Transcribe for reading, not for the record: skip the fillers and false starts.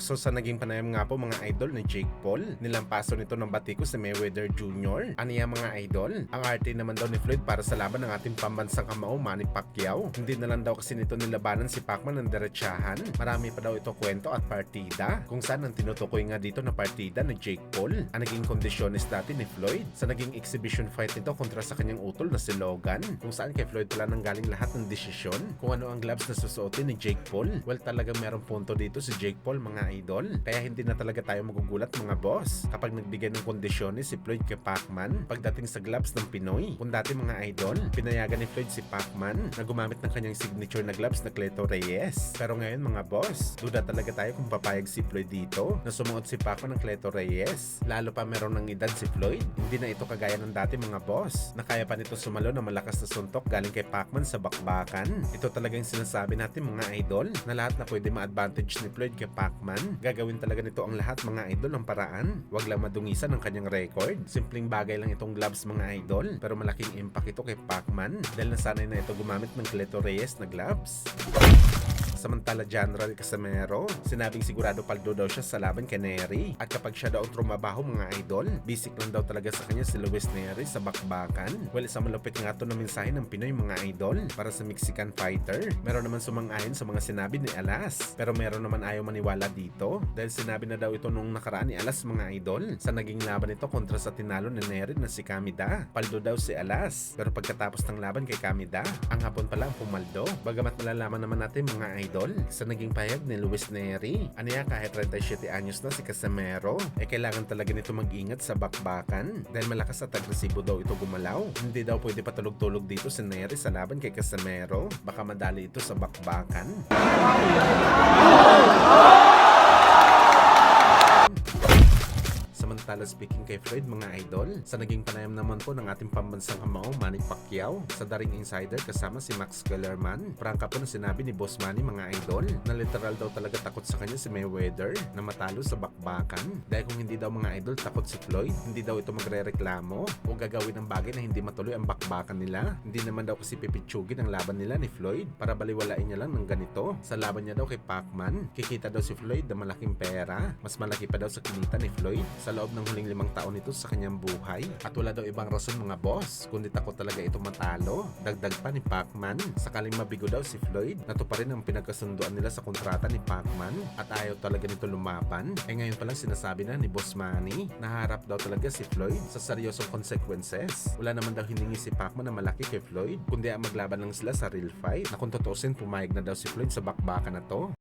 So sa naging panayam nga po mga idol ni Jake Paul, nilampaso nito ng batiko si Mayweather Jr. Aniya mga idol, ang arte naman daw ni Floyd para sa laban ng ating pambansang kamao Manny Pacquiao. Hindi na lang daw kasi nito nilabanan si Pacman ng diretsahan. Marami pa daw ito kwento at partida, kung saan ang tinutukoy nga dito na partida ni Jake Paul ang naging kondisyonis dati ni Floyd sa naging exhibition fight nito kontra sa kanyang utol na si Logan, kung saan kay Floyd pala nanggaling lahat ng desisyon kung ano ang gloves na susuotin ni Jake Paul. Well, talagang merong punto dito si Jake Paul mga idol, kaya hindi na talaga tayo magugulat mga boss kapag nagbigay ng kondisyones si Floyd kay Pacman pagdating sa gloves ng Pinoy. Kung dati mga idol, pinayagan ni Floyd si Pacman na gumamit ng kanyang signature na gloves na Cleto Reyes, pero ngayon mga boss, duda talaga tayo kung papayag si Floyd dito na sumuot si Pacman ng Cleto Reyes, lalo pa meron ng edad si Floyd. Hindi na ito kagaya ng dati mga boss na kaya pa nito sumalo na malakas na suntok galing kay Pacman sa bakbakan. Ito talagang sinasabi natin mga idol na lahat na pwede ma-advantage ni Floyd kay Pacman, gagawin talaga nito ang lahat mga idol ng paraan. Wag lang madungisan ng kanyang record. Simpleng bagay lang itong gloves mga idol, pero malaking impact ito kay Pacman dahil nasanay na ito gumamit ng Cleto Reyes na gloves. Samantala General Casimero, sinabing sigurado paldo daw siya sa laban kay Nery, at kapag siya daw ang trumabaho mga idol, basic lang daw talaga sa kanya si Luis Nery sa bakbakan. Well, isang malupit nga ito na mensahe ng Pinoy mga idol para sa Mexican fighter. Meron naman sumang-ayon sa mga sinabi ni Alas, pero meron naman ayaw maniwala dito dahil sinabi na daw ito nung nakaraan ni Alas mga idol sa naging laban ito kontra sa tinalo ni Nery na si Kamida. Paldo daw si Alas, pero pagkatapos ng laban kay Kamida, ang hapon pala ang pumaldo. Bagamat malalaman naman natin mga idol sa naging pahayag ni Luis Nery, aniya kahit 37 anyos na si Casimero, kailangan talaga nito mag-ingat sa bakbakan dahil malakas at agresibo daw ito gumalaw. Hindi daw pwede patulog-tulog dito si Nery sa laban kay Casimero, baka madali ito sa bakbakan. Samantala speaking kay Floyd mga idol, sa naging panayam naman po ng ating pambansang kamao Manny Pacquiao sa Daring Insider kasama si Max Kellerman, prangka po na sinabi ni Boss Manny mga idol na literal daw talaga takot sa kanya si Mayweather na matalo sa bakbakan, dahil kung hindi daw mga idol takot si Floyd, hindi daw ito magre-reklamo o gagawin ng bagay na hindi matuloy ang bakbakan nila. Hindi naman daw kasi pipitsugin ang laban nila ni Floyd para baliwalain niya lang ng ganito. Sa laban niya daw kay Pacman, kikita daw si Floyd na malaking pera, mas malaki pa daw sa kinita ni Floyd sa loob ng huling 5 taon nito sa kanyang buhay, at wala daw ibang rason mga boss kundi takot talaga ito matalo. Dagdag pa ni Pacman, sakaling mabigo daw si Floyd, natuparin ang pinagkasunduan nila sa kontrata ni Pacman at ayaw talaga nito lumaban. Ngayon pa lang sinasabi na ni Boss Manny na harap daw talaga si Floyd sa seryosong consequences. Wala naman daw hiningi si Pacman na malaki kay Floyd, kundi ang maglaban lang sila sa real fight, na kung tutuusin pumayag na daw si Floyd sa bakbakan na to.